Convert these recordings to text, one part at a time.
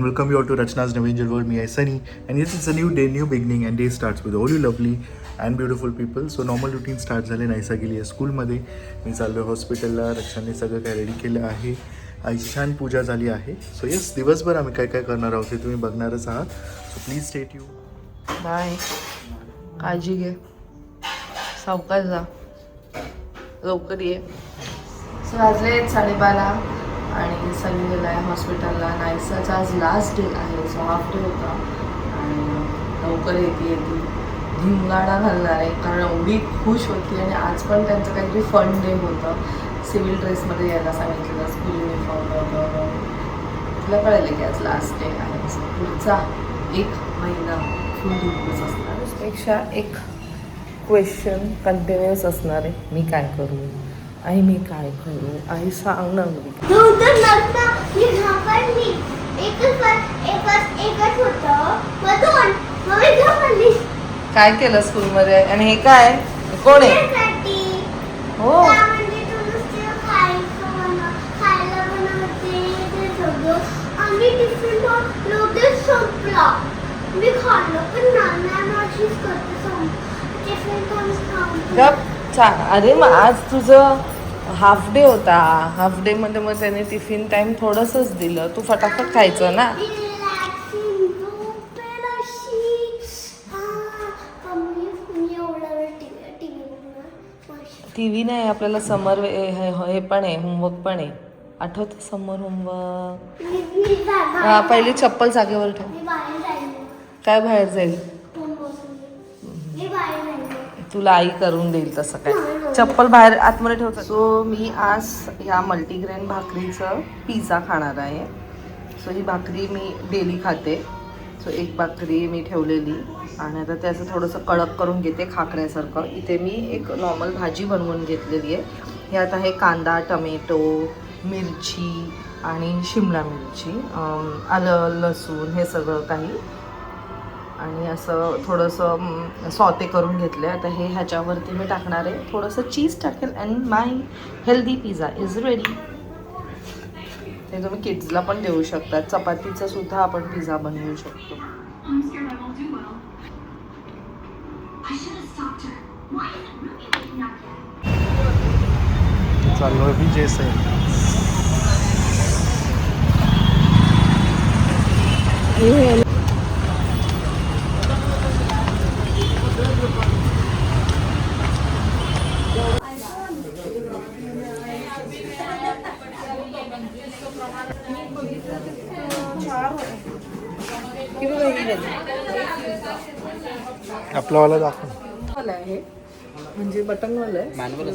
welcome you all to Rachna's New Angel World. Me, I Sunny, and yes, it's a new day, new beginning, and day starts with all you lovely and beautiful people. So normal routine start झाले. नाईसा गेली आहे स्कूलमध्ये, मी चाललो आहे हॉस्पिटलला. रक्षाने सगळं काय ready केलं आहे. आईची छान पूजा झाली आहे. सो येस, दिवसभर आम्ही काय काय करणार आहोत ते तुम्ही बघणारच आहात. So please stay tune. Bye, काळजी घे, सावकाश जा, लवकर ये. वाजले 12:30 आणि सनी गेला आहे हॉस्पिटलला. नाईसाचा आज लास्ट डे आहे, सो हाफ डे होता आणि लवकर येते धिंगाणा घालणार आहे कारण एवढी खुश होती. आणि आज पण त्यांचं काहीतरी फन डे होतं. सिव्हिल ड्रेसमध्ये यायला सांगितलेलं, स्कूल युनिफॉर्म वगैरे. तुला कळलं की आज लास्ट डे आहे, सो पुढचा 1 महिना फुल दिवस असणार. त्यापेक्षा एक क्वेश्चन कंटिन्युअस असणार आहे, मी काय करू, आई मी काय करू, आई सांग ना. काय केलं स्कूलमध्ये आणि हे काय कोण आहे? हो अरे मग आज तुझं हाफ डे होता. हाफ डे मध्ये मग त्याने टिफिन टाइम थोडंसंच दिलं. तू फटाफट खायचं ना. टीव्ही नाही, आपल्याला समर हे पण आहे, होमवर्क पण आहे. आठवतं समर होमवर्क? हा, पहिली चप्पल जागेवर ठेव. काय बाहेर जाईल? तुला आई करून देईल तसं काय. चप्पल बाहेर आतमध्ये ठेवतात. सो मी आज ह्या मल्टीग्रेन भाकरीचं पिझ्झा खाणार आहे. सो ही भाकरी मी डेली खाते. सो एक भाकरी मी ठेवलेली आणि आता त्याचं थोडंसं कडक करून घेते खाकऱ्यासारखं. इथे मी एक नॉर्मल भाजी बनवून घेतलेली आहे. ह्यात आहे कांदा, टमेटो, मिरची आणि शिमला मिरची, आलं, लसूण, हे सगळं काही. आणि असं थोडंसं सॉते करून घेतलं आहे. आता हे ह्याच्यावरती मी टाकणार आहे, थोडंसं चीज टाकेल and my healthy pizza is ready. ते तुम्ही किड्सला पण देऊ शकता. चपातीचा सुद्धा आपण पिझ्झा बनवू शकतो. चाललो आहे जेस आहे. आपलावाला दाखव. आहे म्हणजे बटनवाला आहे, मॅन्युअल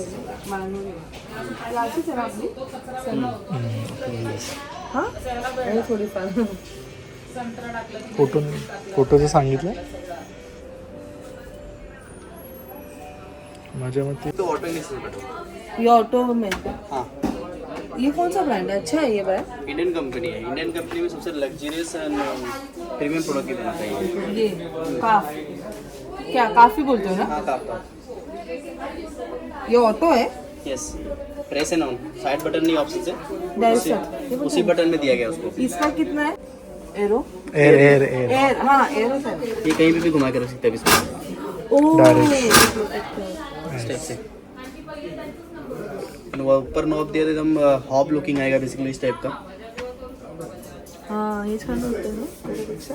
हां थोडीफार फोटोचं सांगितलं माझ्या मते. ये ऑटो में हाँ. ये कौन सा ब्रांड है? अच्छा है ये ब्रांड. इंडियन कंपनी है. इंडियन कंपनी में सबसे लग्जरियस एंड प्रीमियम प्रोडक्ट ही बनाता है ये काफ. क्या काफी बोलते हो ना? हाँ, काफ. ये ऑटो है. Yes, press end on. Side button नहीं, ऑप्शन से उसी बटन में दिया गया उसको. इसका कितना है? एरो एयर हाँ एरो सर. ये कहीं भी घुमा के रख सकते हैं इसमें. डायरेक्ट स्टेप से. वो ऊपर नॉब दिया तो एकदम हॉब लुकिंग आएगा बेसिकली इस टाइप का. हाँ ये छान होतं ना त्याच्यापेक्षा.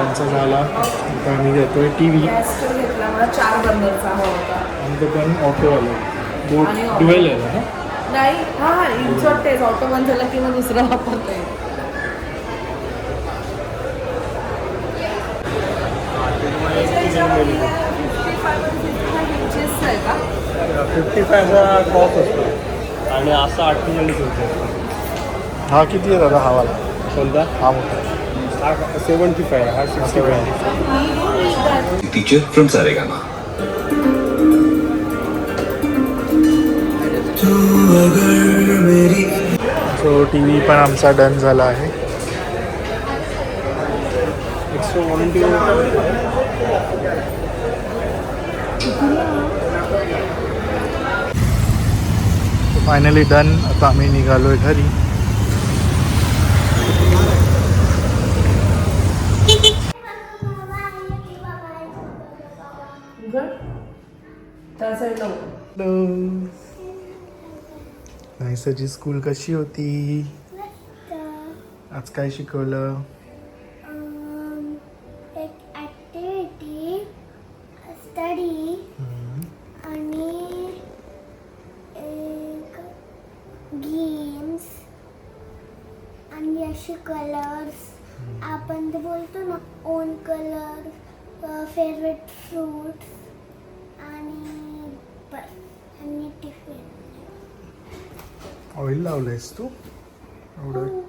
आमचा झाला. आता आम्ही घेतोय TV. गॅस स्टोव घेतला, मला 4 बर्नरचा हवा होता. आणि तो पण ऑटोवाला ड्युएल आहे ना. नाही हां इच वाटतेच. ऑटो बंद झाला की मग दुसरा वापरता येईल. 55चा क्रॉस असतो आणि असा 48 होतो. हा किती आहे दादा हवाला? कोणता? हा मोठा. हा 75 हा 65. Teacher from Saregama. So TV पण आमचा डन झाला आहे. 120 फायनली डन. आता आम्ही निघालोय घरी. त्या साईडला नाईसाची स्कूल कशी होती? आज काय शिकवलं? एक ॲक्टिव्हिटी, स्टडी आणि एक गेम्स आणि असे कलर्स. आपण ते बोलतो ना ओन कलर, फेवरेट फ्रूट्स आणि आणि टिफिन. ऑइल लावलंयस तू एवढं?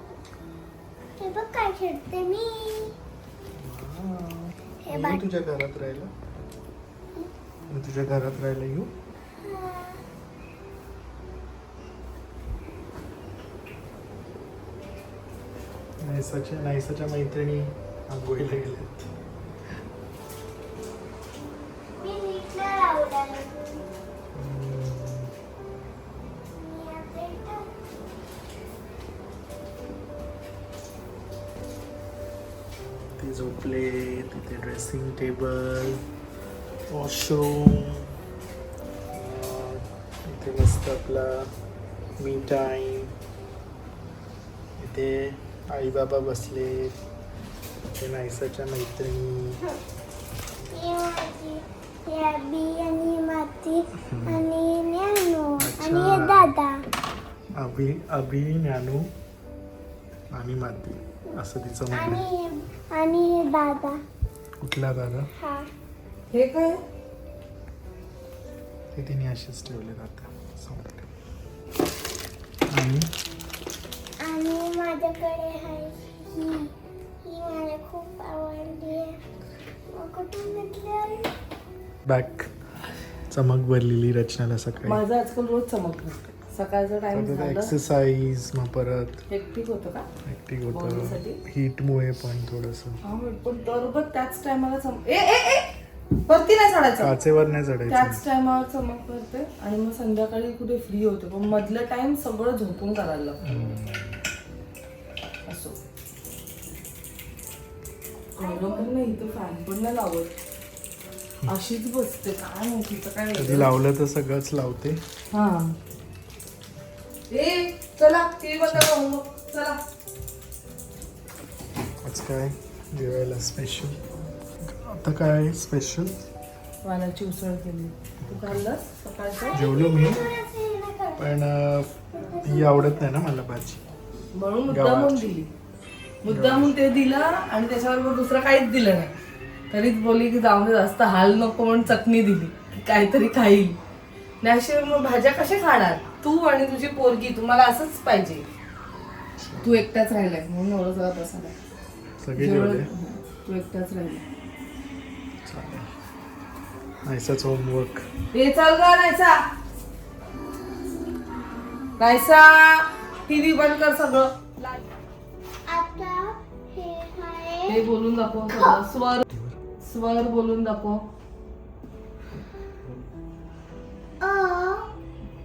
हे बघ काय खेळते मी. हे येऊ तुझ्या घरात राहिलं? मी तुझ्या घरात राहिलं येऊ? नाईसाच्या मैत्रिणी आंघोळीला गेल्यात. मी नीट नाही लावलं. ते झोपले. तिथे ड्रेसिंग टेबल, वॉशरूम, इथे मस्त आपला मी टाईम. इथे आई बाबा बसले. इथे नाईसाच्या मैत्रिणी. ही माझी, ही अबी आणि माती आणि न्यानू आणि हे दादा. अभि ज्ञानू आणि माती असं तिचं म्हणणं आहे. आणि हे दादा. कुठला दादा? हा. हे काय? ते तिने असेच ठेवले आता. आणि आणि माझ्याकडे आहे ही. ही मला खूप आवडली आहे. मग कुठून घेतली? बॅक चमक भरलेली रचनाला सकाळी. माझं आजकाल रोज चमकलं. सकाळचा टाइम झाला. एक्सरसाइज मग परत हेक्टिक होतं का? ऍक्टिव्ह बॉडीसाठी? होतं. हीटमुळे पण थोडंसं. हा पण बरोबर त्याच टायमाला वरती नाही चढायचं. काचेवर नाही चढायचं. त्याच टायमावर चमक करते आणि मग संध्याकाळी कुठे फ्री होते. पण मधलं टाइम सगळं झोपून करायला लागतं. असो नाही इथं फॅन पण नाही लावत. अशीच बसते. काय माहिती तर काय कधी लावलं तर सगळंच लावते. हा ए चला टीव्ही बंद करू मग. चला आज काय जेवायला स्पेशल? आता काय स्पेशल? वालाची उसळ केली. तू खाल्लंस सकाळचं? जेवलो मी, पण ही आवडत नाही ना मला भाजी. म्हणून मुद्दामून दिली. मुद्दामून ते दिलं आणि त्याच्याबरोबर दुसरं काहीच दिलं नाही. तरीच बोलली की जाऊन जास्त हाल नको म्हणून चटणी दिली की काहीतरी खाईल. त्याशिवाय मग भाज्या कशा खाणार? तू आणि तुझी पोरगी तुम्हाला असंच पाहिजे. तू एकटाच राहिलाय म्हणून एवढं सगळं बसायला. सगळे जेवले. तू एकटाच राहिला. नाहीसाच होमवर्क. हे चल ग नाहीसा. नाहीसा टीव्ही बंद कर सगळं. आता हे आहे हे बोलून दाखव सगळं. स्वर बोलून दाखव. अ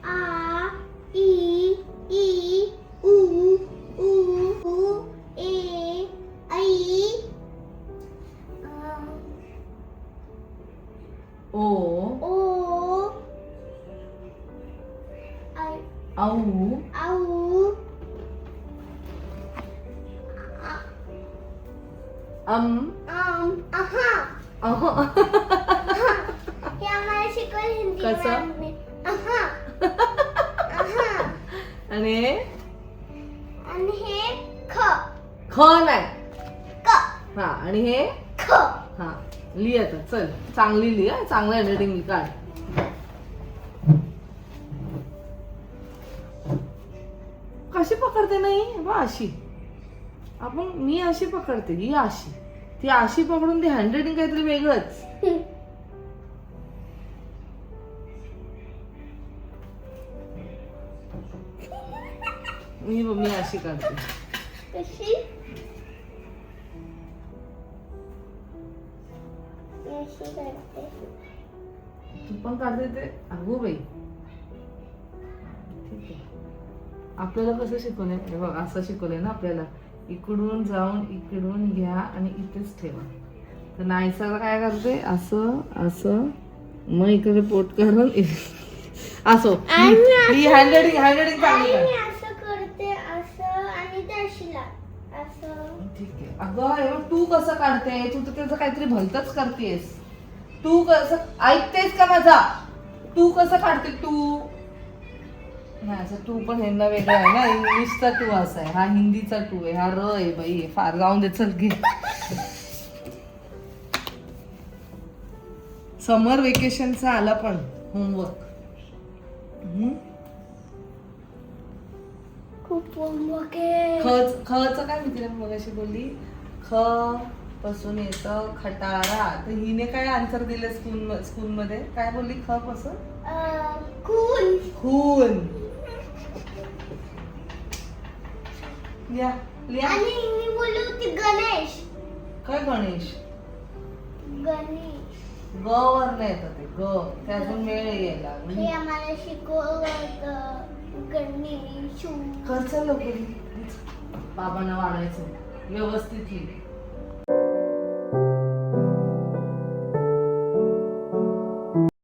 आ ई ई उ ऊ उ ए ऐ ओ ओ ऐ औ आऊ आहा. हे आम्हाला शिकवलं हिंदी कसं? मॅमने. आहा. आहा. आणि आणि हे ख ख नाही. क हा आणि हे ख. हा लिही आता. चल चांगली लिही. चांगलं हँडरायटिंग काढ. कशी पकडते नाही बा अशी. आपण मी अशी पकडते. ही अशी. ती अशी पकडून ती हँडरायटिंग काहीतरी वेगळंच. मी अशी काढते. कशी अशी करते. तू पण काढते ते. अगो बाई ठीक आहे. आपल्याला कसं शिकवलंय हे बघ असं शिकवलंय ना आपल्याला, इकडून जाऊन इकडून घ्या आणि इथेच ठेवा. तर नायसाला काय करते असं असं, मग इकडे पोट काढून असो. ही हँडरायटिंग चांगली आणि कर. मी असं करते असं आणि त्याशीला असं. ठीक आहे. अगं हे बघ, तू कसं काढते, तू तर त्याचं काहीतरी भलतच करतेस. तू कसं ऐकतेस का माझा, तू कसं काढते तू. नाही असं टू पण ह्यांना वेगळा आहे ना, इंग्लिशचा टू असा आहे, हा हिंदीचा टू आहे, हा र आहे बाई, फार जाऊन दे चल घे. समर वेकेशनचा आला पण होमवर्क. खूप होमवर्क आहे. खचं काय मी तिला मगाशी बोलली, ख पासून येतं खटारा, तर हिने काय आन्सर दिलं स्कूलमध्ये, काय बोलली ख पासून खून. खून. लिहा लिहा. आणि मी बोलली होती गणेश. काय गणेश, गणेश ग वर नाही येतं ते, ग ते अजून वेळ यायला. हे आम्हाला शिकवलं होतं. गणेश. खर्च लवकर बाबांना वाढायचं व्यवस्थित लिह.